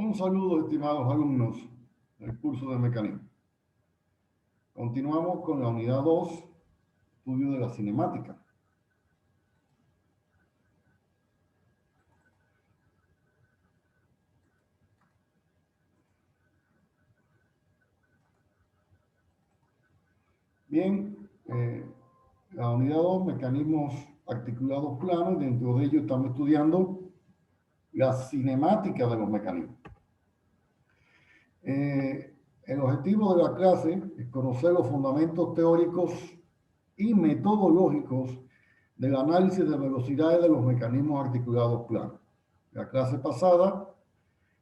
Un saludo, estimados alumnos del curso de mecanismo. Continuamos con la unidad 2, estudio de la cinemática. Bien, la unidad 2, mecanismos articulados planos, dentro de ellos estamos estudiando la cinemática de los mecanismos. El objetivo de la clase es conocer los fundamentos teóricos y metodológicos del análisis de velocidades de los mecanismos articulados planos. La clase pasada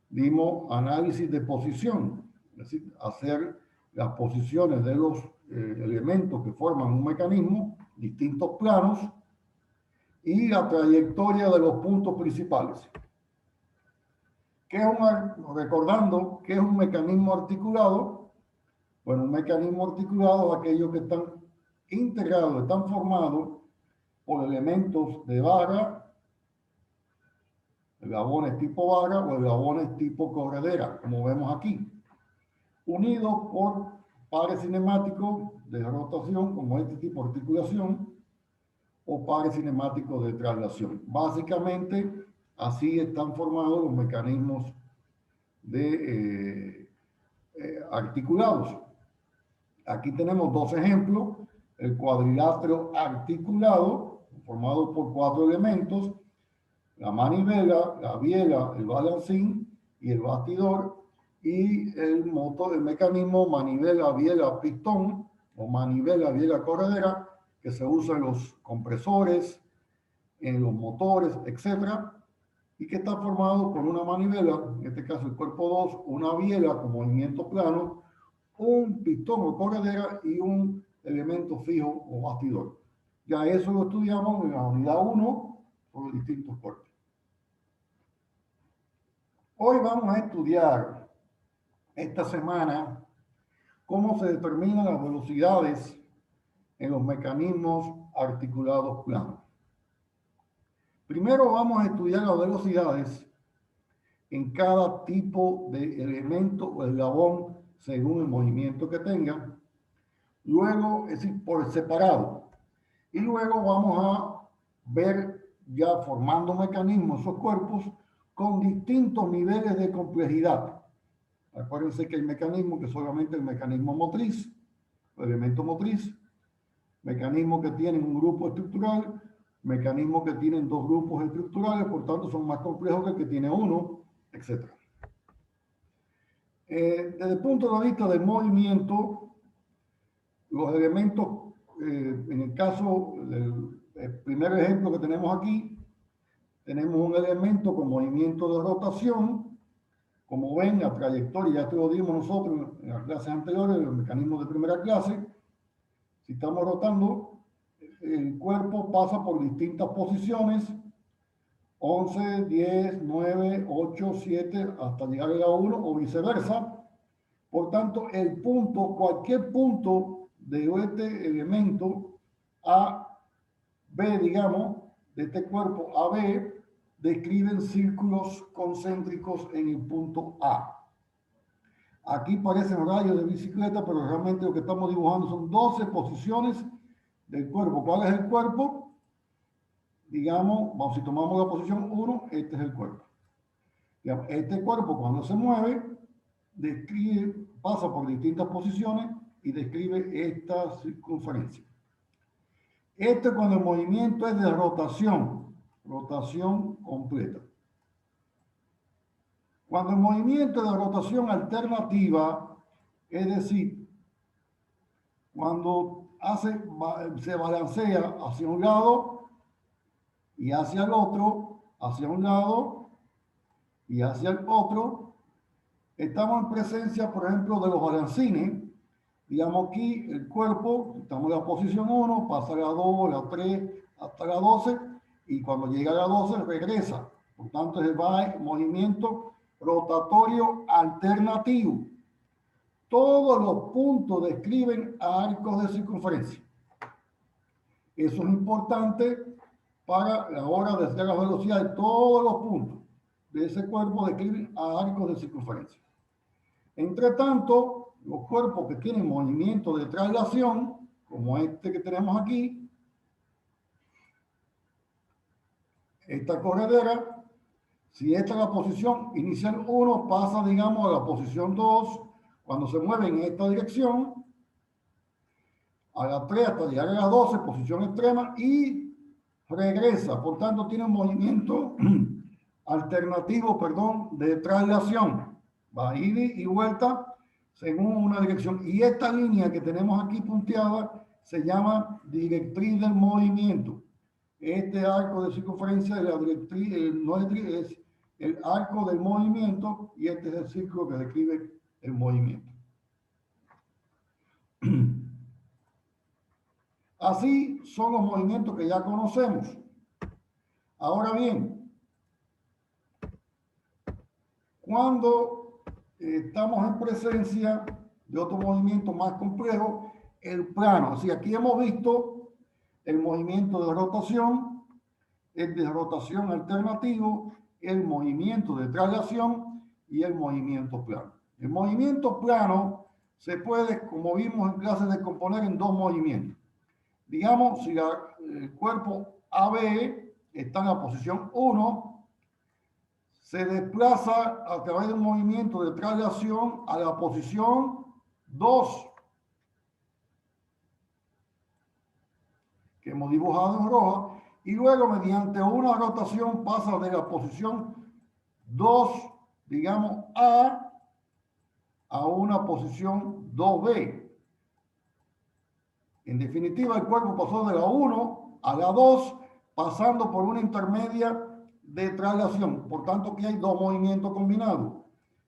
vimos análisis de posición, es decir, hacer las posiciones de los elementos que forman un mecanismo, distintos planos, y la trayectoria de los puntos principales. Recordando qué es un mecanismo articulado. Bueno, un mecanismo articulado es aquellos que están integrados, están formados por elementos de vara, eslabones tipo vara o eslabones tipo corredera, como vemos aquí, unidos por pares cinemáticos de rotación, como este tipo de articulación, o pares cinemáticos de traslación. Básicamente, así están formados los mecanismos de articulados. Aquí tenemos dos ejemplos: el cuadrilátero articulado, formado por 4 elementos, la manivela, la biela, el balancín y el bastidor, y el motor, el mecanismo manivela, biela, pistón, o manivela, biela, corredera, que se usa en los compresores, en los motores, etcétera, y que está formado por una manivela, en este caso el cuerpo 2, una biela con movimiento plano, un pistón o corredera y un elemento fijo o bastidor. Ya eso lo estudiamos en la unidad 1 por los distintos cuerpos. Hoy vamos a estudiar esta semana cómo se determinan las velocidades en los mecanismos articulados planos. Primero vamos a estudiar las velocidades en cada tipo de elemento o eslabón según el movimiento que tenga. Luego, es decir, por separado. Y luego vamos a ver ya formando mecanismos, esos cuerpos, con distintos niveles de complejidad. Acuérdense que hay mecanismos que solamente el mecanismo motriz, el elemento motriz, mecanismos que tienen un grupo estructural, mecanismos que tienen 2 grupos estructurales, por tanto son más complejos que el que tiene uno, etc. Desde el punto de vista del movimiento, los elementos, en el caso del primer ejemplo que tenemos aquí, tenemos un elemento con movimiento de rotación. Como ven, la trayectoria, ya esto lo dimos nosotros en las clases anteriores, los mecanismos de primera clase. Si estamos rotando, el cuerpo pasa por distintas posiciones, 11, 10, 9, 8, 7, hasta llegar a la 1 o viceversa. Por tanto, el punto, cualquier punto de este elemento A, B, digamos, de este cuerpo AB, describen círculos concéntricos en el punto A. Aquí parecen rayos de bicicleta, pero realmente lo que estamos dibujando son 12 posiciones del cuerpo. ¿Cuál es el cuerpo? Digamos, si tomamos la posición 1, este es el cuerpo. Este cuerpo, cuando se mueve, pasa por distintas posiciones y describe esta circunferencia. Esto cuando el movimiento es de rotación completa. Cuando el movimiento de rotación alternativa, es decir, cuando se balancea hacia un lado y hacia el otro, hacia un lado y hacia el otro, estamos en presencia, por ejemplo, de los balancines. Digamos aquí el cuerpo, estamos en la posición 1, pasa a la 2, la 3, hasta la 12, y cuando llega a la 12 regresa. Por tanto, es el movimiento rotatorio alternativo. Todos los puntos describen arcos de circunferencia. Eso es importante para la hora de hacer la velocidad de todos los puntos de ese cuerpo declive a arcos de circunferencia. Entre tanto, los cuerpos que tienen movimiento de traslación, como este que tenemos aquí, esta corredera, si esta es la posición inicial 1, pasa, digamos, a la posición 2, cuando se mueve en esta dirección, a la 3 hasta llegar a la 12, posición extrema, y regresa. Por tanto, tiene un movimiento alternativo, perdón, de traslación. Va a ir y vuelta según una dirección. Y esta línea que tenemos aquí punteada se llama directriz del movimiento. Este arco de circunferencia de la directriz, no es el arco del movimiento, y este es el círculo que describe el movimiento. Así son los movimientos que ya conocemos. Ahora bien, cuando estamos en presencia de otro movimiento más complejo, el plano. Así, aquí hemos visto el movimiento de rotación, el de rotación alternativo, el movimiento de traslación y el movimiento plano. El movimiento plano se puede, como vimos en clase, descomponer en dos movimientos. Digamos, si el cuerpo AB está en la posición 1, se desplaza a través de un movimiento de traslación a la posición 2, que hemos dibujado en roja, y luego mediante una rotación pasa de la posición 2, digamos a una posición 2B. En definitiva, el cuerpo pasó de la 1 a la 2, pasando por una intermedia de traslación. Por tanto, aquí hay dos movimientos combinados.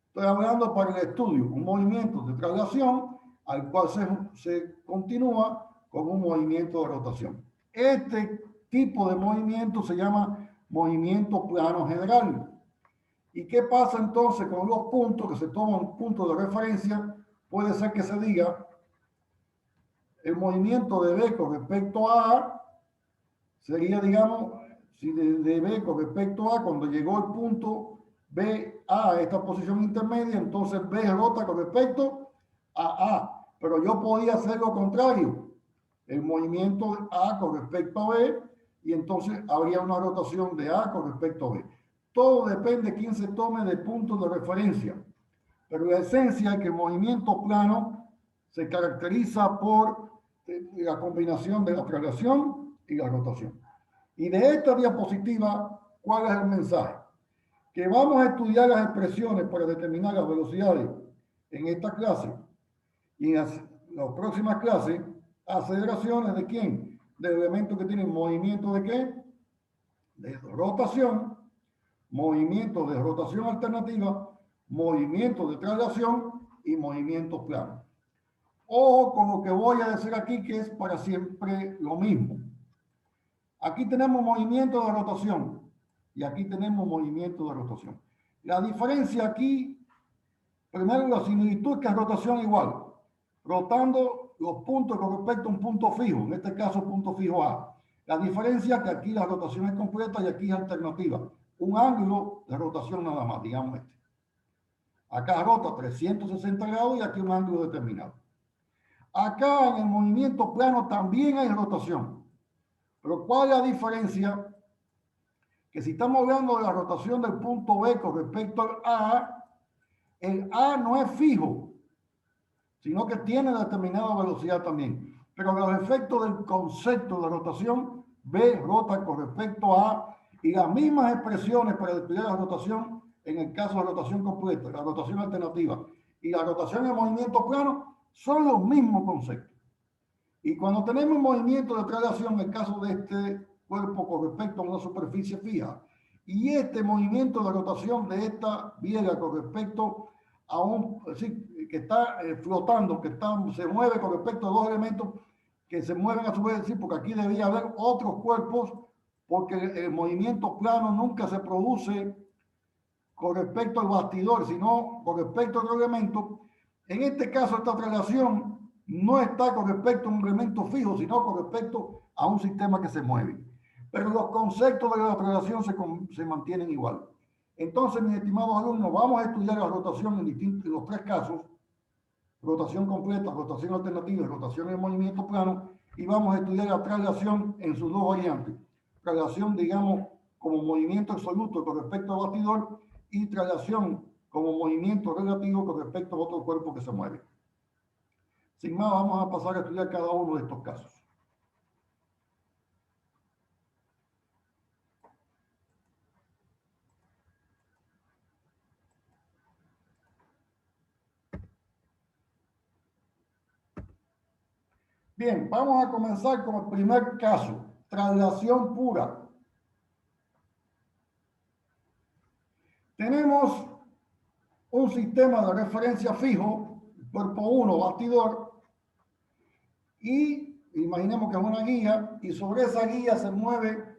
Estoy hablando para el estudio, un movimiento de traslación al cual se continúa con un movimiento de rotación. Este tipo de movimiento se llama movimiento plano general. ¿Y qué pasa entonces con los puntos que se toman puntos de referencia? Puede ser que se diga el movimiento de B con respecto a A sería, digamos, si de B con respecto a A, cuando llegó el punto B, A, esta posición intermedia, entonces B rota con respecto a A. Pero yo podía hacer lo contrario, el movimiento de A con respecto a B, y entonces habría una rotación de A con respecto a B. Todo depende de quién se tome de punto de referencia. Pero la esencia es que el movimiento plano se caracteriza por la combinación de la traslación y la rotación. Y de esta diapositiva, ¿cuál es el mensaje? Que vamos a estudiar las expresiones para determinar las velocidades en esta clase y en las próximas clases, aceleraciones de quién? De elementos que tienen movimiento de qué? De rotación, movimiento de rotación alternativa, movimiento de traslación y movimientos planos. Ojo con lo que voy a decir aquí, que es para siempre lo mismo. Aquí tenemos movimiento de rotación y aquí tenemos movimiento de rotación. La diferencia aquí, primero la similitud es que es rotación igual, rotando los puntos con respecto a un punto fijo, en este caso punto fijo A. La diferencia es que aquí la rotación es completa y aquí es alternativa. Un ángulo de rotación nada más, digamos este. Acá rota 360 grados y aquí un ángulo determinado. Acá en el movimiento plano también hay rotación. Pero ¿cuál es la diferencia? Que si estamos hablando de la rotación del punto B con respecto al A, el A no es fijo, sino que tiene determinada velocidad también. Pero los efectos del concepto de rotación, B rota con respecto a A, y las mismas expresiones para describir la rotación en el caso de rotación completa, la rotación alternativa y la rotación en movimiento plano son los mismos conceptos. Y cuando tenemos movimiento de traslación, en el caso de este cuerpo con respecto a una superficie fija, y este movimiento de rotación de esta biela con respecto a un, es decir, que está flotando, que se mueve con respecto a dos elementos que se mueven a su vez, decir, porque aquí debía haber otros cuerpos, porque el movimiento plano nunca se produce con respecto al bastidor, sino con respecto a otro elemento. En este caso, esta traslación no está con respecto a un elemento fijo, sino con respecto a un sistema que se mueve. Pero los conceptos de la traslación se mantienen igual. Entonces, mis estimados alumnos, vamos a estudiar la rotación en los tres casos: rotación completa, rotación alternativa, rotación en movimiento plano, y vamos a estudiar la traslación en sus dos variantes. Traslación, digamos, como movimiento absoluto con respecto al bastidor, y traslación como movimiento relativo con respecto a otro cuerpo que se mueve. Sin más, vamos a pasar a estudiar cada uno de estos casos. Bien, vamos a comenzar con el primer caso, traslación pura. Tenemos un sistema de referencia fijo, cuerpo 1, bastidor, y imaginemos que es una guía, y sobre esa guía se mueve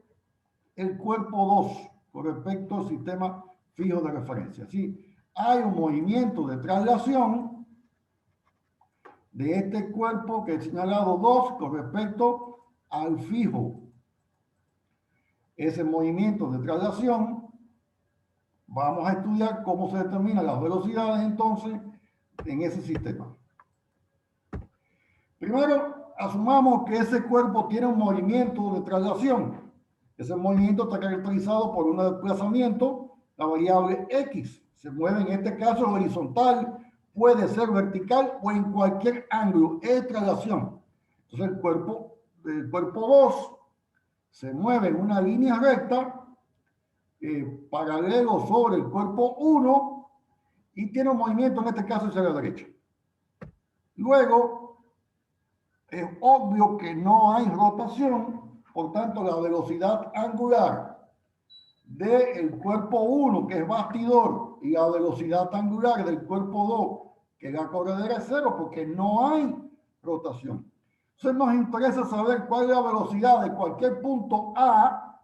el cuerpo 2 con respecto al sistema fijo de referencia. ¿Sí? Hay un movimiento de traslación de este cuerpo que he señalado 2 con respecto al fijo. Ese movimiento de traslación, vamos a estudiar cómo se determinan las velocidades entonces en ese sistema. Primero, asumamos que ese cuerpo tiene un movimiento de traslación. Ese movimiento está caracterizado por un desplazamiento, la variable X. Se mueve en este caso horizontal, puede ser vertical o en cualquier ángulo, es traslación. Entonces el cuerpo 2 se mueve en una línea recta, paralelo sobre el cuerpo 1, y tiene un movimiento en este caso hacia la derecha. Luego, es obvio que no hay rotación, por tanto la velocidad angular del cuerpo 1, que es bastidor, y la velocidad angular del cuerpo 2, que es la corredera, es 0, porque no hay rotación. Entonces nos interesa saber cuál es la velocidad de cualquier punto A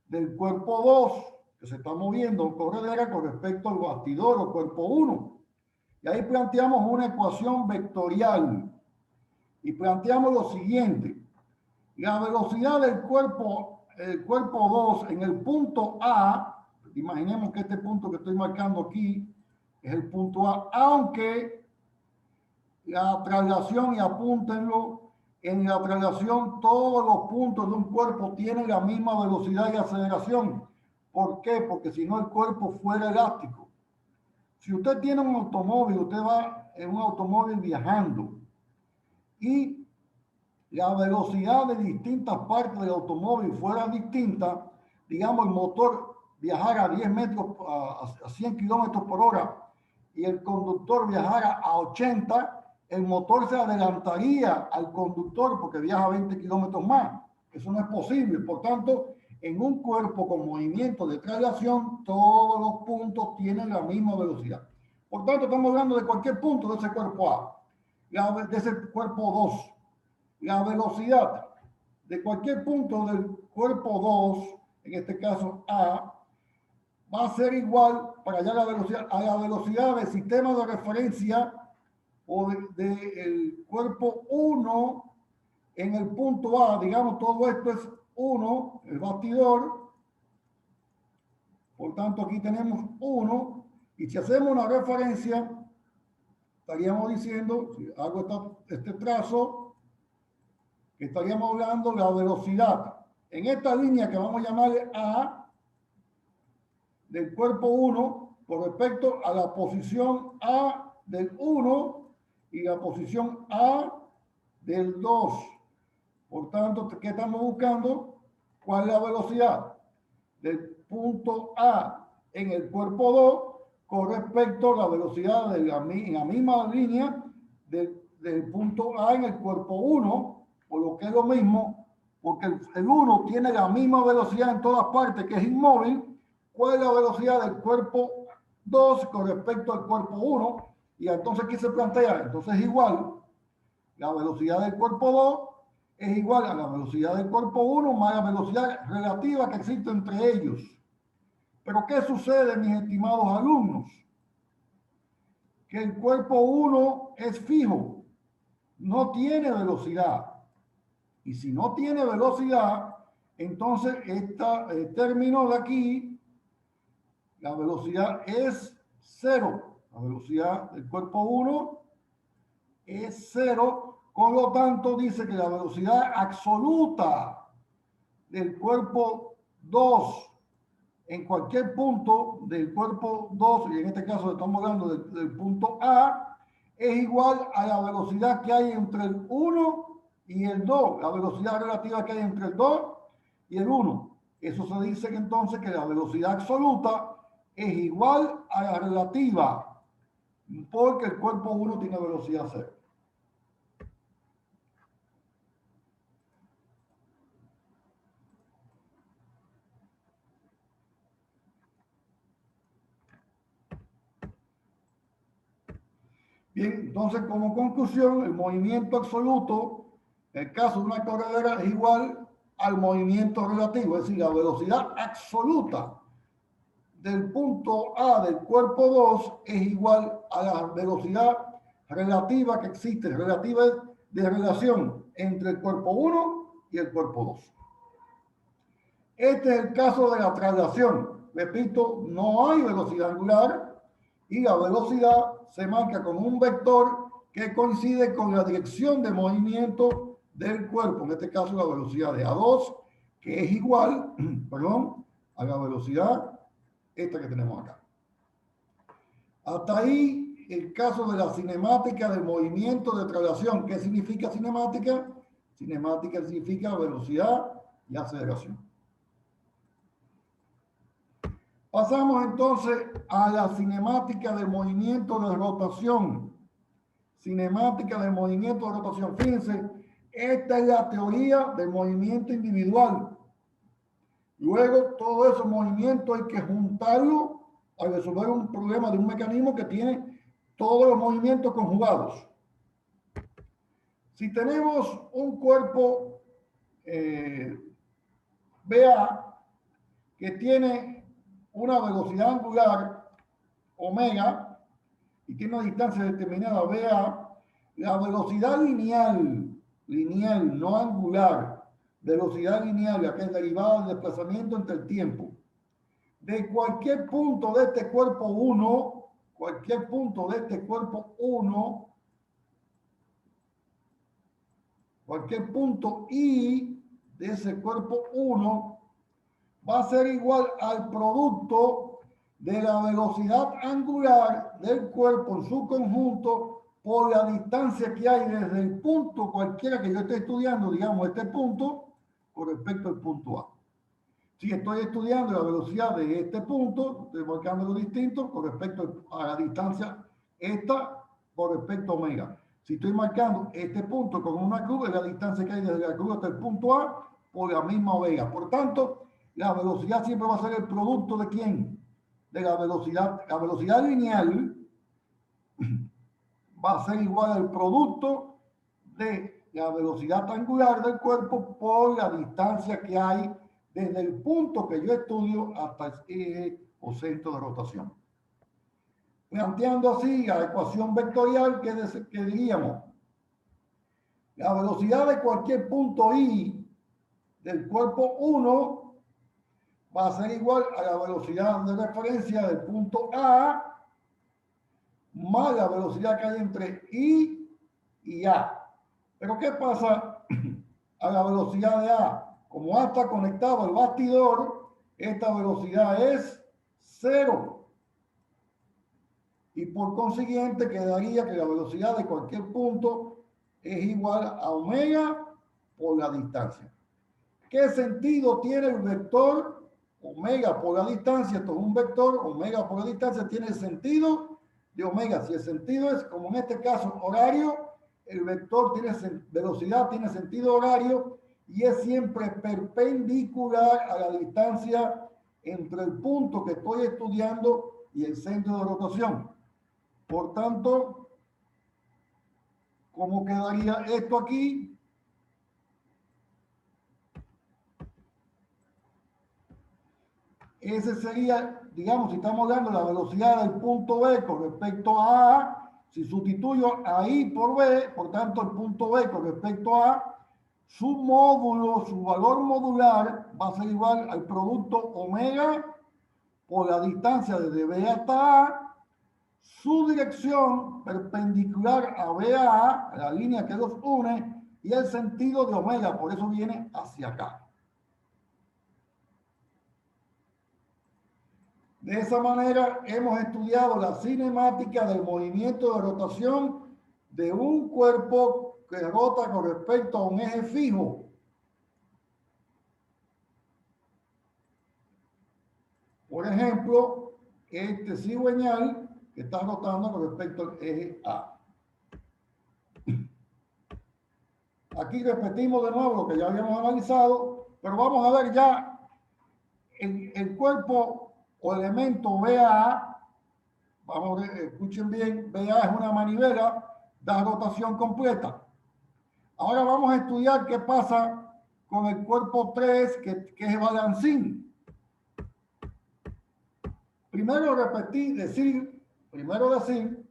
del cuerpo 2 que se está moviendo corredera con respecto al bastidor o cuerpo 1. Y ahí planteamos una ecuación vectorial y planteamos lo siguiente: la velocidad del cuerpo 2 en el punto A, imaginemos que este punto que estoy marcando aquí es el punto A, aunque la traslación, y apúntenlo, en la traslación todos los puntos de un cuerpo tienen la misma velocidad y aceleración. ¿Por qué? Porque si no el cuerpo fuera elástico. Si usted tiene un automóvil, usted va en un automóvil viajando y la velocidad de distintas partes del automóvil fuera distinta, digamos el motor viajara a 10 metros, a 100 kilómetros por hora, y el conductor viajara a 80, el motor se adelantaría al conductor porque viaja 20 kilómetros más. Eso no es posible. Por tanto, en un cuerpo con movimiento de traslación, todos los puntos tienen la misma velocidad. Por tanto, estamos hablando de cualquier punto de ese cuerpo A, de ese cuerpo 2. La velocidad de cualquier punto del cuerpo 2, en este caso A, va a ser igual para allá a la velocidad del sistema de referencia o del cuerpo 1 en el punto A. Digamos, todo esto es 1, el bastidor. Por tanto, aquí tenemos 1. Y si hacemos una referencia, estaríamos diciendo, si hago este trazo, que estaríamos hablando de la velocidad en esta línea que vamos a llamarle A del cuerpo 1 con respecto a la posición A del 1 y la posición A del 2. Por tanto, ¿qué estamos buscando? ¿Cuál es la velocidad del punto A en el cuerpo 2 con respecto a la velocidad de en la misma línea del punto A en el cuerpo 1? Por lo que es lo mismo, porque el 1 tiene la misma velocidad en todas partes, que es inmóvil. ¿Cuál es la velocidad del cuerpo 2 con respecto al cuerpo 1? Y entonces, ¿qué se plantea? Entonces es igual. La velocidad del cuerpo 2 es igual a la velocidad del cuerpo 1 más la velocidad relativa que existe entre ellos. Pero ¿qué sucede, mis estimados alumnos? Que el cuerpo 1 es fijo, no tiene velocidad. Y si no tiene velocidad, entonces este término de aquí, la velocidad es 0. La velocidad del cuerpo 1 es 0. Con lo tanto, dice que la velocidad absoluta del cuerpo 2 en cualquier punto del cuerpo 2, y en este caso estamos hablando del punto A, es igual a la velocidad que hay entre el 1 y el 2, la velocidad relativa que hay entre el 2 y el 1. Eso se dice que entonces que la velocidad absoluta es igual a la relativa, porque el cuerpo 1 tiene velocidad 0. Bien, entonces como conclusión, el movimiento absoluto, en el caso de una corredera, es igual al movimiento relativo, es decir, la velocidad absoluta del punto A del cuerpo 2 es igual a la velocidad relativa que existe, relativa de relación entre el cuerpo 1 y el cuerpo 2. Este es el caso de la traslación. Repito, no hay velocidad angular y la velocidad se marca con un vector que coincide con la dirección de movimiento del cuerpo, en este caso la velocidad de A2, que es igual, perdón, a la velocidad esta que tenemos acá. Hasta ahí el caso de la cinemática del movimiento de traslación. ¿Qué significa cinemática? Cinemática significa velocidad y aceleración. Pasamos entonces a la cinemática del movimiento de rotación. Cinemática del movimiento de rotación. Fíjense, esta es la teoría del movimiento individual. Luego, todo ese movimiento hay que juntarlo a resolver un problema de un mecanismo que tiene todos los movimientos conjugados. Si tenemos un cuerpo BA que tiene una velocidad angular omega y tiene una distancia determinada BA, la velocidad lineal, no angular, velocidad lineal, la que es derivada del desplazamiento entre el tiempo, de cualquier punto de este cuerpo 1, cualquier punto de este cuerpo 1, cualquier punto I de ese cuerpo 1 va a ser igual al producto de la velocidad angular del cuerpo en su conjunto por la distancia que hay desde el punto cualquiera que yo esté estudiando, digamos este punto, con respecto al punto A. Si estoy estudiando la velocidad de este punto, estoy marcando lo distinto con respecto a la distancia esta con respecto a omega. Si estoy marcando este punto con una cruz, es la distancia que hay desde la cruz hasta el punto A por la misma omega. Por tanto, la velocidad siempre va a ser el producto de ¿quién? De la velocidad lineal va a ser igual al producto de la velocidad angular del cuerpo por la distancia que hay desde el punto que yo estudio hasta el eje o centro de rotación. Planteando así la ecuación vectorial que diríamos, la velocidad de cualquier punto I del cuerpo 1 va a ser igual a la velocidad de referencia del punto A más la velocidad que hay entre I y A. Pero ¿qué pasa a la velocidad de A? Como A está conectado al bastidor, esta velocidad es 0. Y por consiguiente quedaría que la velocidad de cualquier punto es igual a omega por la distancia. ¿Qué sentido tiene el vector omega por la distancia? Esto es un vector, omega por la distancia tiene el sentido de omega. Si el sentido es, como en este caso, horario, el vector tiene velocidad, tiene sentido horario y es siempre perpendicular a la distancia entre el punto que estoy estudiando y el centro de rotación. Por tanto, ¿cómo quedaría esto aquí? Ese sería, digamos, si estamos hablando de la velocidad del punto B con respecto a A, si sustituyo a I por B, por tanto el punto B con respecto a A, su módulo, su valor modular va a ser igual al producto omega por la distancia desde B hasta A, su dirección perpendicular a BA, a la línea que los une, y el sentido de omega, por eso viene hacia acá. De esa manera hemos estudiado la cinemática del movimiento de rotación de un cuerpo que rota con respecto a un eje fijo. Por ejemplo, este cigüeñal que está rotando con respecto al eje A. Aquí repetimos de nuevo lo que ya habíamos analizado, pero vamos a ver ya el cuerpo o elemento BA. Vamos a ver, escuchen bien, BA es una manivela, da rotación completa. Ahora vamos a estudiar qué pasa con el cuerpo 3, que es el balancín. Primero decir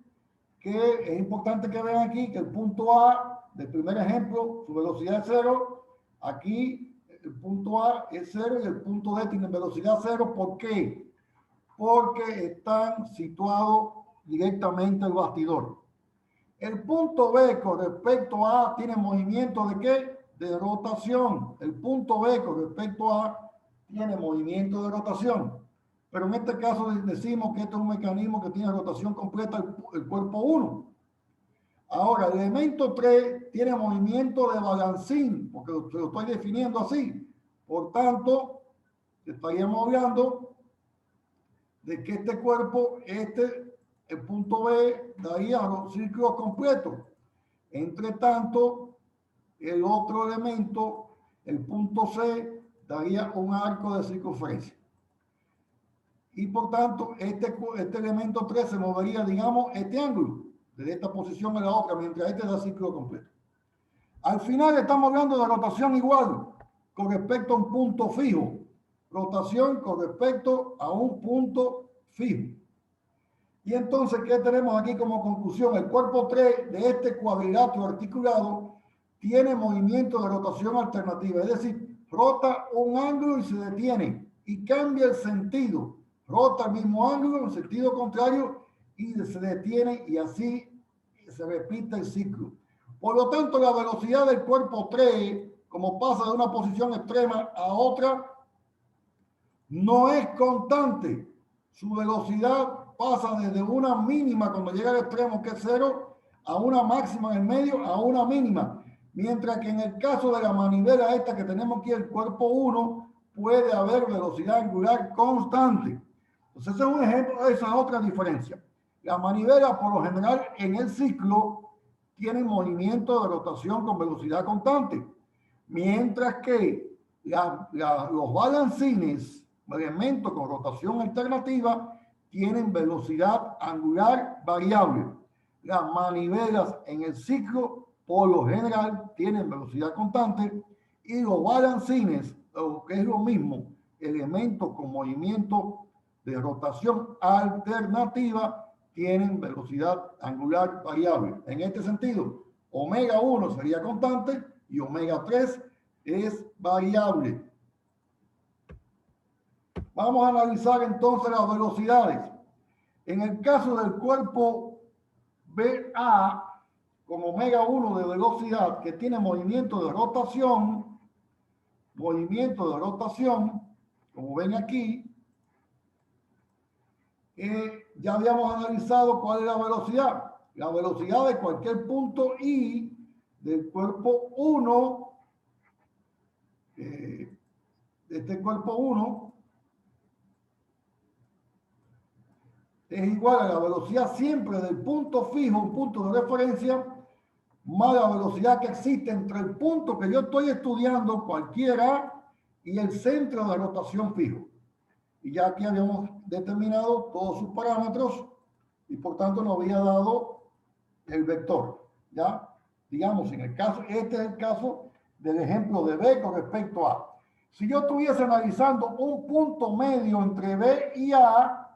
que es importante que vean aquí que el punto A del primer ejemplo, su velocidad es 0. Aquí el punto A es 0 y el punto D tiene velocidad 0. ¿Por qué? Porque están situados directamente al bastidor. El punto B con respecto a tiene movimiento de ¿qué? De rotación. El punto B con respecto a tiene movimiento de rotación. Pero en este caso decimos que este es un mecanismo que tiene rotación completa el cuerpo 1. Ahora, el elemento 3 tiene movimiento de balancín, porque lo estoy definiendo así. Por tanto, estaríamos hablando de que este cuerpo, el punto B, daría los círculos completos. Entre tanto, el otro elemento, el punto C, daría un arco de circunferencia. Y por tanto, este elemento 3 se movería, digamos, este ángulo, desde esta posición a la otra, mientras este da círculo completo. Al final estamos hablando de rotación igual con respecto a un punto fijo. Rotación con respecto a un punto fijo. Y entonces, ¿qué tenemos aquí como conclusión? El cuerpo 3 de este cuadrilátero articulado tiene movimiento de rotación alternativa, es decir, rota un ángulo y se detiene y cambia el sentido. Rota el mismo ángulo en sentido contrario y se detiene y así se repite el ciclo. Por lo tanto, la velocidad del cuerpo 3, como pasa de una posición extrema a otra, no es constante. Su velocidad pasa desde una mínima cuando llega al extremo, que es 0, a una máxima en el medio, a una mínima. Mientras que en el caso de la manivela esta que tenemos aquí, el cuerpo 1, puede haber velocidad angular constante. Entonces, ese es un ejemplo de esa otra diferencia. La manivela, por lo general, en el ciclo, tienen movimiento de rotación con velocidad constante. Mientras que los balancines, elementos con rotación alternativa, tienen velocidad angular variable. Las manivelas en el ciclo, por lo general, tienen velocidad constante y los balancines, lo que es lo mismo, elementos con movimiento de rotación alternativa, tienen velocidad angular variable. En este sentido, omega 1 sería constante y omega 3 es variable. Vamos a analizar entonces las velocidades. En el caso del cuerpo BA, con omega 1 de velocidad, que tiene movimiento de rotación, como ven aquí, ya habíamos analizado cuál es la velocidad. La velocidad de cualquier punto I del cuerpo 1, de este cuerpo 1, es igual a la velocidad siempre del punto fijo, un punto de referencia, más la velocidad que existe entre el punto que yo estoy estudiando, cualquiera, y el centro de rotación fijo. Y ya aquí habíamos determinado todos sus parámetros y por tanto nos había dado el vector. ¿Ya? Digamos, en el caso, este es el caso del ejemplo de B con respecto a. Si yo estuviese analizando un punto medio entre B y A,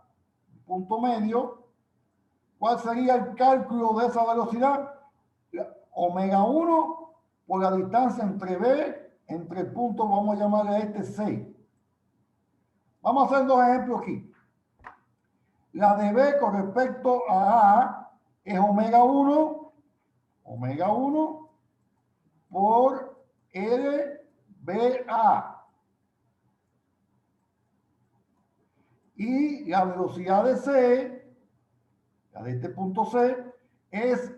punto medio, ¿cuál sería el cálculo de esa velocidad? Omega 1 por la distancia entre B, entre puntos, vamos a llamarle a este C. Vamos a hacer dos ejemplos aquí. La de B con respecto a A es omega 1 por LBA. Y la velocidad de C, la de este punto C, es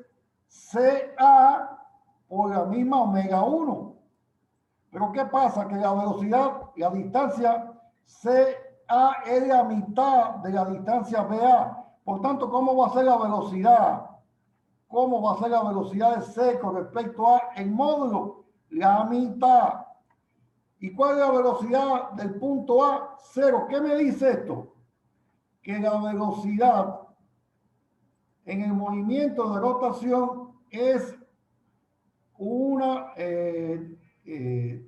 CA por la misma omega 1. Pero ¿qué pasa? Que la velocidad, la distancia CA es la mitad de la distancia BA. Por tanto, ¿cómo va a ser la velocidad? ¿Cómo va a ser la velocidad de C con respecto a el módulo? La mitad. ¿Y cuál es la velocidad del punto A? 0. ¿Qué me dice esto? Que la velocidad en el movimiento de rotación es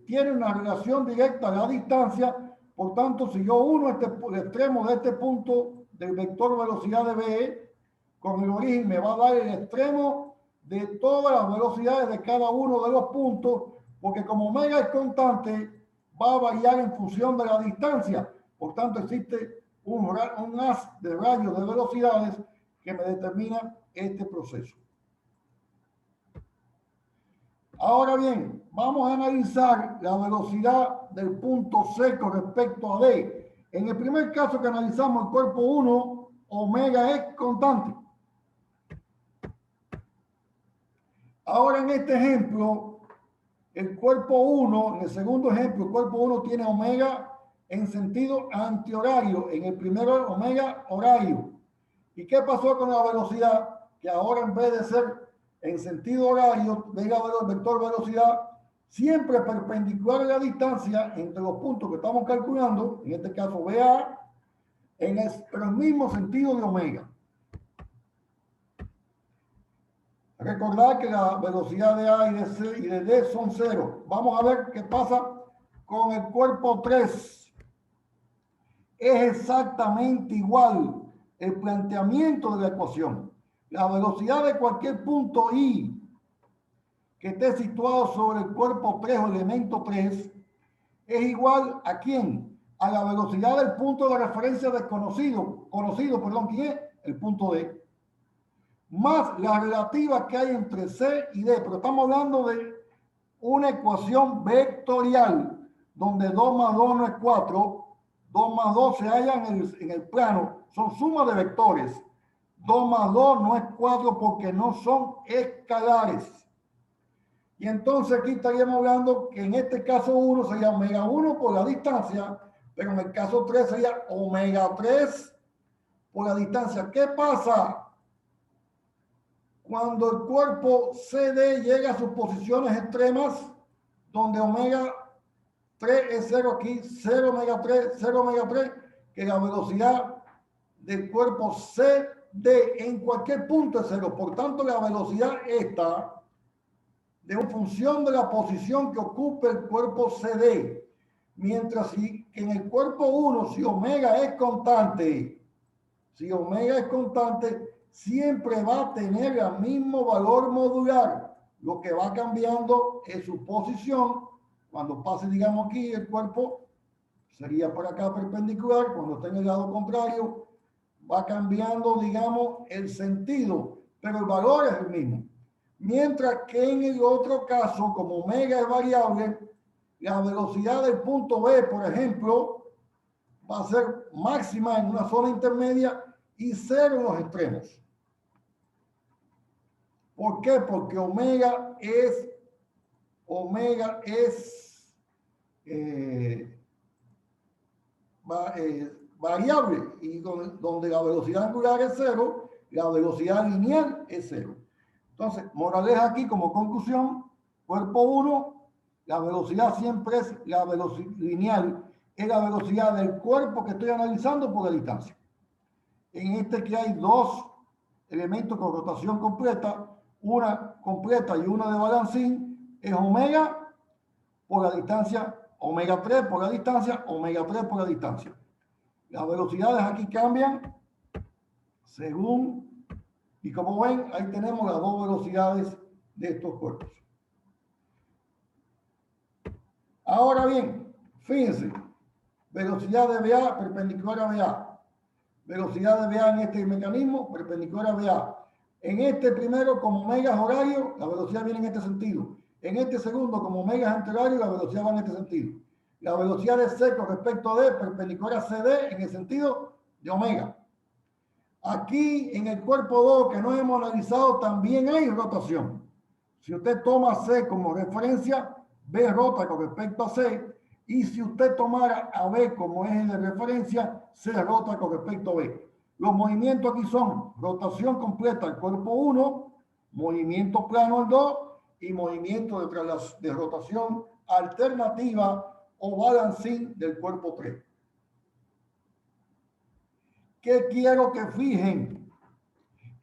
tiene una relación directa a la distancia. Por tanto, si yo uno el extremo de este punto del vector velocidad de B con el origen, me va a dar el extremo de todas las velocidades de cada uno de los puntos, porque como omega es constante, va a variar en función de la distancia. Por tanto, existe un haz de rayos de velocidades que me determina este proceso. Ahora bien, vamos a analizar la velocidad del punto C con respecto a D. En el primer caso que analizamos el cuerpo 1, omega es constante. Ahora en este ejemplo, el cuerpo 1, en el segundo ejemplo, el cuerpo 1 tiene omega en sentido antihorario. En el primero, omega horario. ¿Y qué pasó con la velocidad? Que ahora en vez de ser en sentido horario, venga el vector velocidad, siempre perpendicular a la distancia entre los puntos que estamos calculando, en este caso BA, pero el mismo sentido de omega. Recordar que la velocidad de A y de C y de D son 0. Vamos a ver qué pasa con el cuerpo 3. Es exactamente igual el planteamiento de la ecuación. La velocidad de cualquier punto I que esté situado sobre el cuerpo 3 o elemento 3 es igual a ¿quién? A la velocidad del punto de referencia desconocido. ¿Quién es? El punto D. Más la relativa que hay entre C y D. Pero estamos hablando de una ecuación vectorial donde 2 más 2 no es 4. 2 más 2 se hallan en el plano. Son sumas de vectores. 2 más 2 no es 4 porque no son escalares. Y entonces aquí estaríamos hablando que en este caso 1 sería omega 1 por la distancia, pero en el caso 3 sería omega 3 por la distancia. ¿Qué pasa? Cuando el cuerpo CD llega a sus posiciones extremas, donde omega 3 es 0 aquí, 0 omega 3, 0 omega 3, que la velocidad del cuerpo CD en cualquier punto es 0. Por tanto, la velocidad esta de una función de la posición que ocupe el cuerpo CD. Mientras que en el cuerpo 1, si omega es constante, siempre va a tener el mismo valor modular. Lo que va cambiando es su posición. Cuando pase, digamos aquí, el cuerpo sería por acá perpendicular. Cuando esté en el lado contrario, va cambiando, digamos, el sentido, pero el valor es el mismo. Mientras que en el otro caso, como omega es variable, la velocidad del punto B, por ejemplo, va a ser máxima en una zona intermedia y 0 en los extremos. ¿Por qué? Porque omega es variable y donde la velocidad angular es 0, la velocidad lineal es 0. Entonces, moraleja aquí como conclusión, cuerpo 1, la velocidad siempre es la velocidad lineal, es la velocidad del cuerpo que estoy analizando por la distancia. En este que hay dos elementos con rotación completa, una completa y una de balancín, es omega por la distancia, omega 3 por la distancia, omega 3 por la distancia. Las velocidades aquí cambian según, y como ven, ahí tenemos las dos velocidades de estos cuerpos. Ahora bien, fíjense, velocidad de BA perpendicular a BA. velocidad de VA en este mecanismo, perpendicular a VA. En este primero, como megas horario, la velocidad viene en este sentido. En este segundo, como megas antihorario, la velocidad va en este sentido. La velocidad de C con respecto a D, perpendicular a CD, en el sentido de omega. Aquí, en el cuerpo 2, que no hemos analizado, también hay rotación. Si usted toma C como referencia, B rota con respecto a C. Y si usted tomara a B como eje de referencia, C rota con respecto a B. Los movimientos aquí son rotación completa al cuerpo 1, movimiento plano al 2 y movimiento de rotación alternativa o balancing del cuerpo 3. ¿Qué quiero que fijen?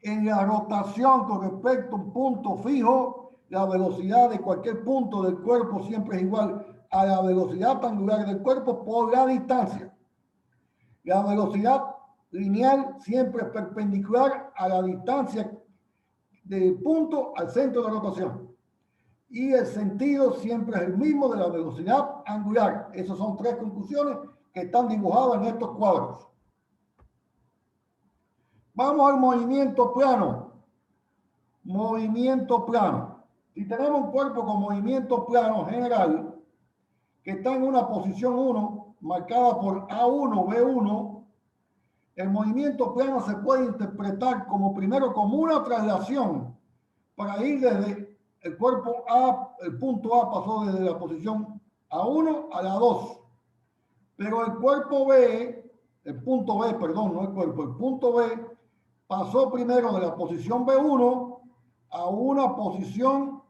En la rotación con respecto a un punto fijo, la velocidad de cualquier punto del cuerpo siempre es igual a la velocidad angular del cuerpo por la distancia. La velocidad lineal siempre es perpendicular a la distancia del punto al centro de la rotación. Y el sentido siempre es el mismo de la velocidad angular. Esas son tres conclusiones que están dibujadas en estos cuadros. Vamos al movimiento plano. Movimiento plano. Si tenemos un cuerpo con movimiento plano general que está en una posición 1 marcada por A1, B1, el movimiento plano se puede interpretar como primero como una traslación para ir desde el cuerpo A, el punto A pasó desde la posición A1 a la 2. Pero el cuerpo B, el punto B, perdón, no el cuerpo, el punto B pasó primero de la posición B1 a una posición,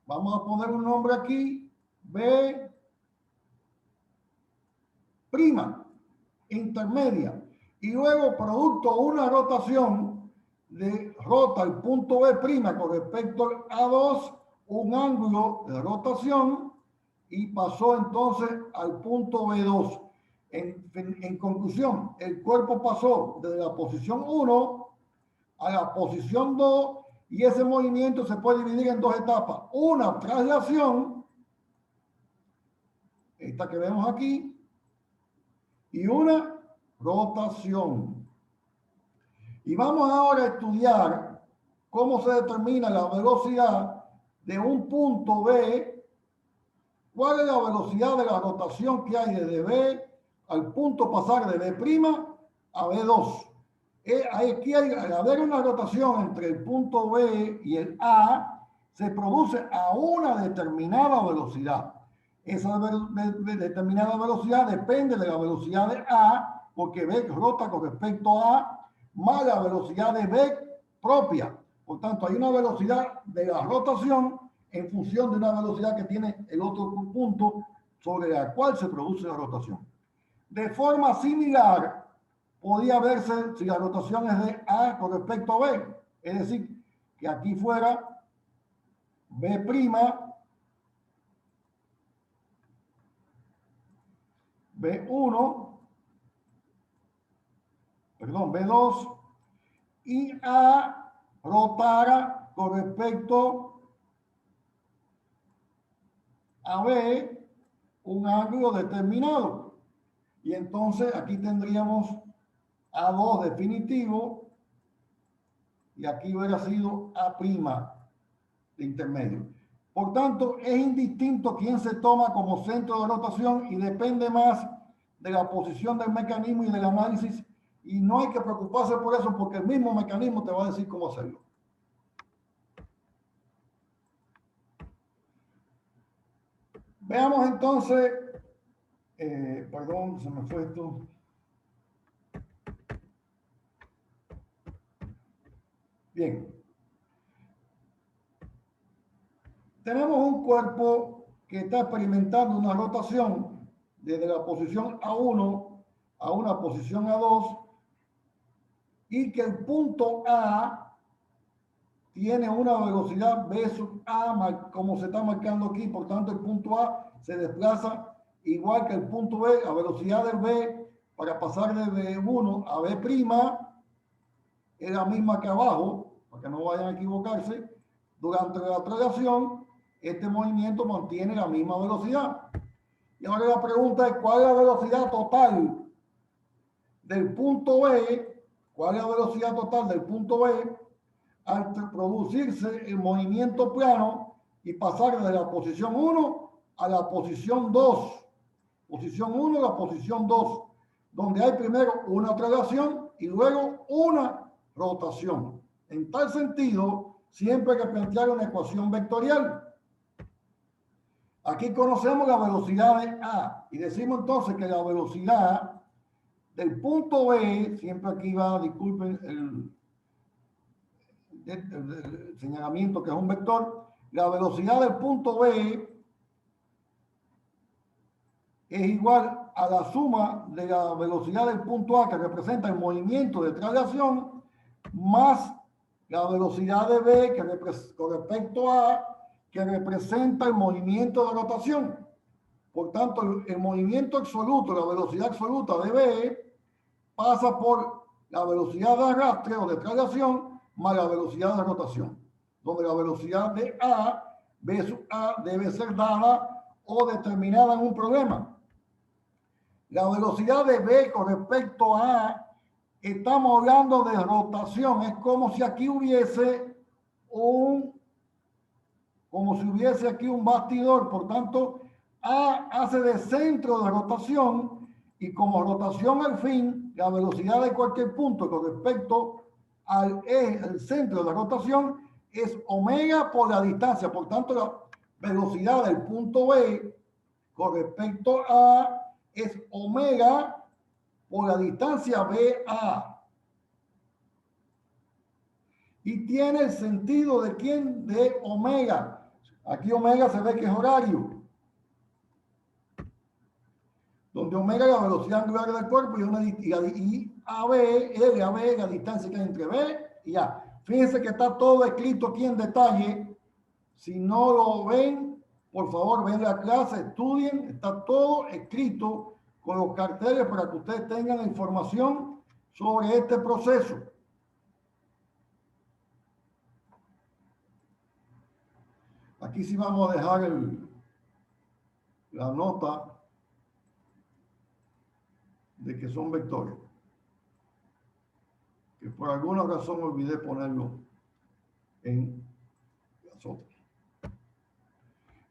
vamos a poner un nombre aquí, B' intermedia. Y luego, producto de una rotación, de rota el punto B' con respecto al A2, un ángulo de rotación, y pasó entonces al punto B2. En conclusión, el cuerpo pasó desde la posición 1 a la posición 2 y ese movimiento se puede dividir en dos etapas. Una traslación, esta que vemos aquí, y una rotación. Y vamos ahora a estudiar cómo se determina la velocidad de un punto B. ¿Cuál es la velocidad de la rotación que hay desde B al punto pasar de B' a B2? Aquí al haber una rotación entre el punto B y el A, se produce a una determinada velocidad. Esa determinada velocidad depende de la velocidad de A, porque B rota con respecto a A, más la velocidad de B propia. Por tanto, hay una velocidad de la rotación en función de una velocidad que tiene el otro punto sobre la cual se produce la rotación. De forma similar, podía verse si la rotación es de A con respecto a B. Es decir, que aquí fuera B', B1, perdón, B2, y A rotara con respecto a B un ángulo determinado. Y entonces aquí tendríamos A2 definitivo y aquí hubiera sido A' de intermedio. Por tanto, es indistinto quién se toma como centro de rotación y depende más de la posición del mecanismo y del análisis, y no hay que preocuparse por eso porque el mismo mecanismo te va a decir cómo hacerlo. Veamos entonces, perdón, se me fue esto. Bien. Tenemos un cuerpo que está experimentando una rotación desde la posición A1 a una posición A2 y que el punto A tiene una velocidad V sub A como se está marcando aquí. Por tanto, el punto A se desplaza igual que el punto B a velocidad del B para pasar de B1 a B' es la misma que abajo, para que no vayan a equivocarse. Durante la traslación, este movimiento mantiene la misma velocidad. Y ahora la pregunta es, ¿cuál es la velocidad total del punto B, ¿cuál es la velocidad total del punto B? Al producirse el movimiento plano y pasar de la posición 1 a la posición 2. Posición 1 a la posición 2, donde hay primero una traslación y luego una rotación. En tal sentido, siempre hay que plantear una ecuación vectorial. Aquí conocemos la velocidad de A y decimos entonces que la velocidad del punto B, siempre aquí va, disculpen el señalamiento que es un vector, la velocidad del punto B es igual a la suma de la velocidad del punto A, que representa el movimiento de traslación, más la velocidad de B con respecto a A, que representa el movimiento de rotación. Por tanto, el movimiento absoluto, la velocidad absoluta de B, pasa por la velocidad de arrastre o de traslación más la velocidad de rotación, donde la velocidad de A, B sub A, debe ser dada o determinada en un problema. La velocidad de B con respecto a A, estamos hablando de rotación. Es como si aquí hubiese un bastidor. Por tanto, A hace de centro de rotación y como rotación al fin, la velocidad de cualquier punto con respecto al centro de rotación es omega por la distancia. Por tanto, la velocidad del punto B con respecto a es omega por la distancia BA. Y tiene el sentido de quién? De omega. Aquí omega se ve que es horario. Donde omega es la velocidad angular del cuerpo y AB es la distancia que hay entre B y A. Fíjense que está todo escrito aquí en detalle. Si no lo ven, por favor, ven la clase, estudien. Está todo escrito con los carteles para que ustedes tengan la información sobre este proceso. Aquí sí vamos a dejar la nota de que son vectores, que por alguna razón olvidé ponerlo en las otras.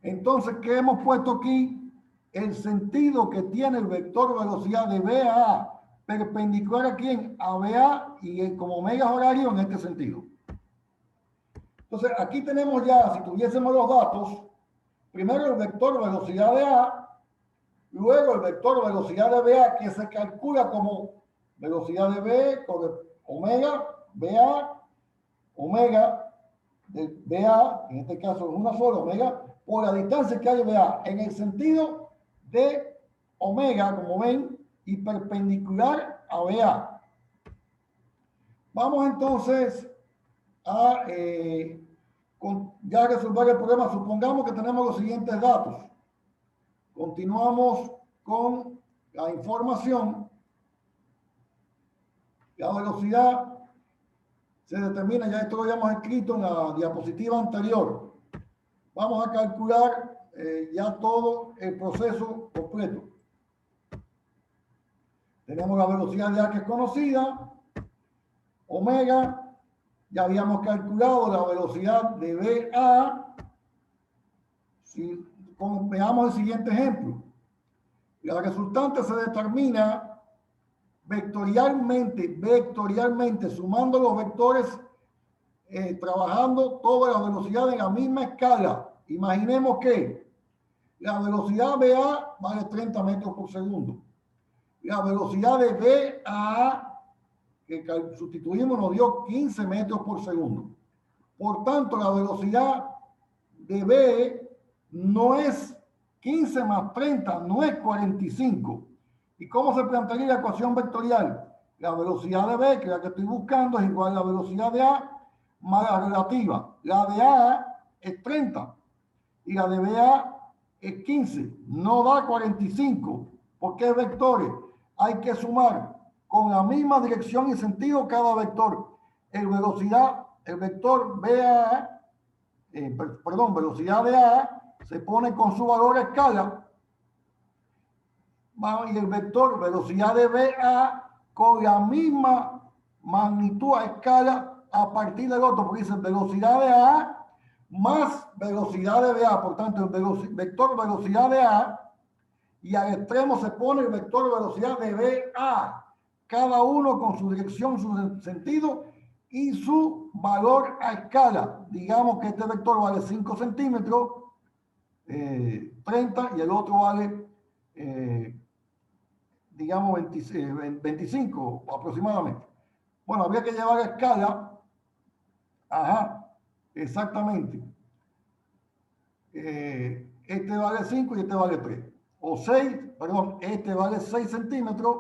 Entonces, ¿qué hemos puesto aquí? El sentido que tiene el vector velocidad de B a A, perpendicular a quién? A BA y como omega horario en este sentido. Entonces, aquí tenemos ya, si tuviésemos los datos, primero el vector velocidad de A, luego el vector velocidad de BA, que se calcula como velocidad de B con omega, BA, omega de BA, en este caso es una sola omega, por la distancia que hay BA, en el sentido de omega, como ven, y perpendicular a BA. Vamos entonces a ya resolver el problema. Supongamos que tenemos los siguientes datos. Continuamos con la información. La velocidad se determina, ya esto lo habíamos escrito en la diapositiva anterior. Vamos a calcular ya todo el proceso completo. Tenemos la velocidad de A que es conocida, omega, ya habíamos calculado la velocidad de BA. Si veamos el siguiente ejemplo. La resultante se determina vectorialmente, sumando los vectores, trabajando toda la velocidad en la misma escala. Imaginemos que la velocidad BA vale 30 metros por segundo. La velocidad de BA, que sustituimos, nos dio 15 metros por segundo. Por tanto, la velocidad de B no es 15 más 30, no es 45. ¿Y cómo se plantearía la ecuación vectorial? La velocidad de B, que es la que estoy buscando, es igual a la velocidad de A más la relativa. La de A es 30 y la de BA es 15. No da 45 porque es vectores. Hay que sumar con la misma dirección y sentido cada vector. El vector BA, velocidad de A se pone con su valor a escala y el vector velocidad de BA con la misma magnitud a escala a partir del otro, porque dice velocidad de A más velocidad de BA. Por tanto, el vector velocidad de A, y al extremo se pone el vector velocidad de BA, cada uno con su dirección, su sentido y su valor a escala. Digamos que este vector vale 5 centímetros, 30, y el otro vale, digamos, 25 aproximadamente. Bueno, habría que llevar a escala. Ajá, exactamente. Este vale 5 y este vale 3. O 6, perdón, este vale 6 centímetros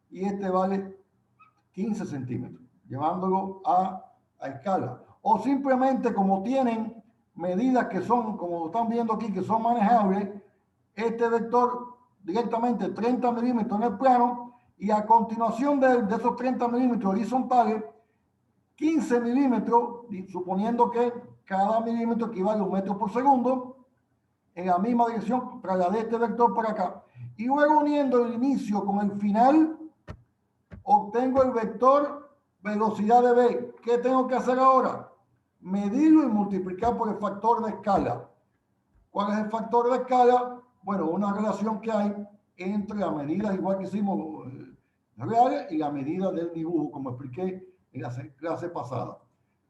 y este vale 15 centímetros, llevándolo a escala. O simplemente, como tienen medidas que son, como están viendo aquí, que son manejables, este vector directamente 30 milímetros en el plano, y a continuación de esos 30 milímetros horizontales, 15 milímetros, suponiendo que cada milímetro equivale a 1 metro por segundo, en la misma dirección, trasladé este vector para acá. Y luego uniendo el inicio con el final, obtengo el vector velocidad de B. ¿Qué tengo que hacer ahora? Medirlo y multiplicar por el factor de escala. ¿Cuál es el factor de escala? Bueno, una relación que hay entre la medida, igual que hicimos reales, y la medida del dibujo, como expliqué en la clase pasada.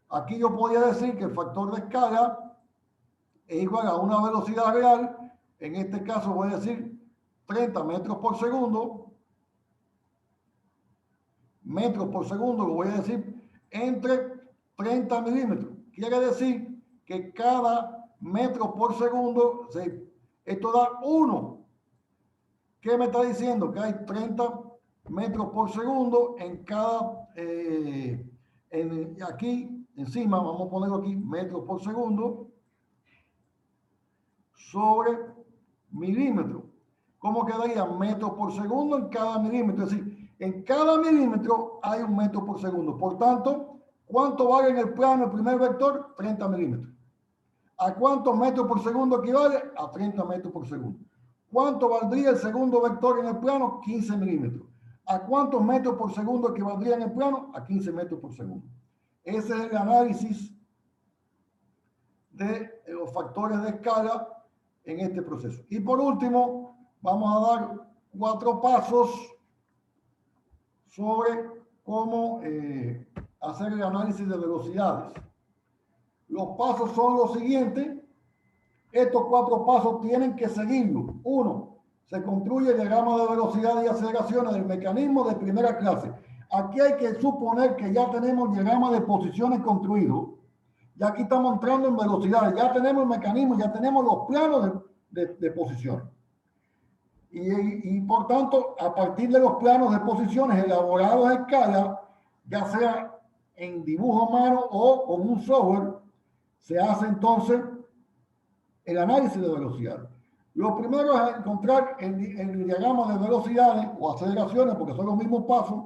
Aquí yo podía decir que el factor de escala es igual a una velocidad real. En este caso voy a decir 30 metros por segundo. Metros por segundo lo voy a decir entre 30 milímetros. Quiere decir que cada metro por segundo, esto da 1. ¿Qué me está diciendo? Que hay 30 metros por segundo en cada, aquí encima, vamos a ponerlo aquí, metros por segundo sobre milímetro. ¿Cómo quedaría? Metros por segundo en cada milímetro. Es decir, en cada milímetro hay 1 metro por segundo. Por tanto, ¿cuánto vale en el plano el primer vector? 30 milímetros. ¿A cuántos metros por segundo equivale? A 30 metros por segundo. ¿Cuánto valdría el segundo vector en el plano? 15 milímetros. ¿A cuántos metros por segundo equivaldría en el plano? A 15 metros por segundo. Ese es el análisis de los factores de escala en este proceso. Y por último, vamos a dar 4 pasos sobre cómo hacer el análisis de velocidades. Los pasos son los siguientes. Estos 4 pasos tienen que seguirlo. 1. Se construye el diagrama de velocidad y aceleraciones del mecanismo de primera clase. Aquí hay que suponer que ya tenemos el diagrama de posiciones construido. Ya aquí estamos entrando en velocidad. Ya tenemos el mecanismo, ya tenemos los planos de posiciones. Y por tanto, a partir de los planos de posiciones elaborados a escala, ya sea en dibujo a mano o con un software, se hace entonces el análisis de velocidad. Lo primero es encontrar el diagrama de velocidades o aceleraciones, porque son los mismos pasos,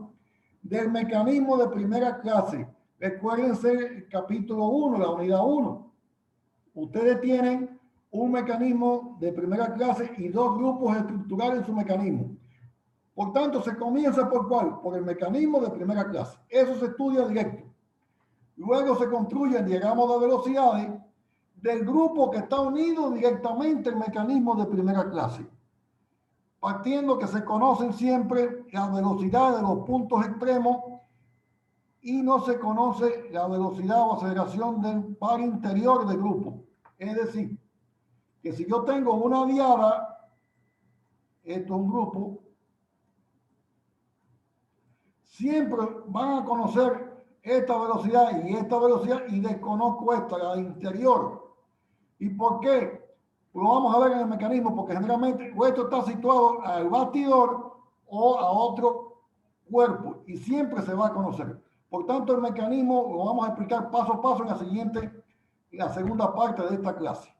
del mecanismo de primera clase. Recuérdense el capítulo 1, la unidad 1. Ustedes tienen un mecanismo de primera clase y 2 grupos estructurales en su mecanismo. Por tanto, se comienza por ¿cuál? Por el mecanismo de primera clase. Eso se estudia directo. Luego se construye el diagrama de velocidades del grupo que está unido directamente al mecanismo de primera clase. Partiendo que se conocen siempre las velocidades de los puntos extremos y no se conoce la velocidad o aceleración del par interior del grupo. Es decir, que si yo tengo una diada, esto es un grupo, siempre van a conocer esta velocidad y desconozco esta, la interior. ¿Y por qué? Lo vamos a ver en el mecanismo, porque generalmente esto está situado al bastidor o a otro cuerpo y siempre se va a conocer. Por tanto, el mecanismo lo vamos a explicar paso a paso en la segunda parte de esta clase.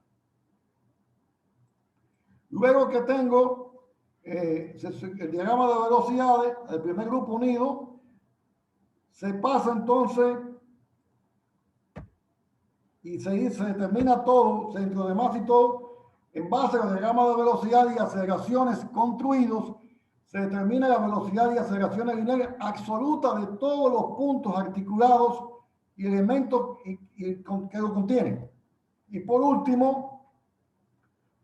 Luego que tengo el diagrama de velocidades, el primer grupo unido, se pasa entonces y se determina todo, centro de masa y todo, en base al diagrama de velocidad y aceleraciones construidos, se determina la velocidad y aceleración lineal absoluta de todos los puntos articulados y elementos que lo contienen. Y por último,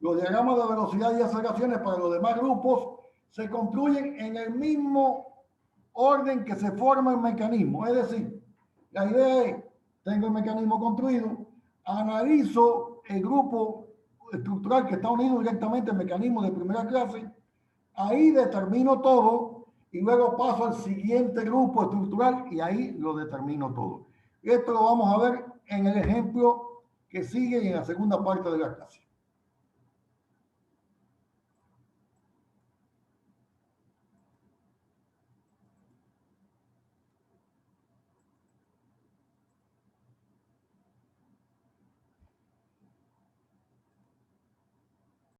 los diagramas de velocidad y aceleraciones para los demás grupos se construyen en el mismo orden que se forma el mecanismo. Es decir, la idea es, tengo el mecanismo construido, analizo el grupo estructural que está unido directamente al mecanismo de primera clase, ahí determino todo y luego paso al siguiente grupo estructural y ahí lo determino todo. Esto lo vamos a ver en el ejemplo que sigue en la segunda parte de la clase.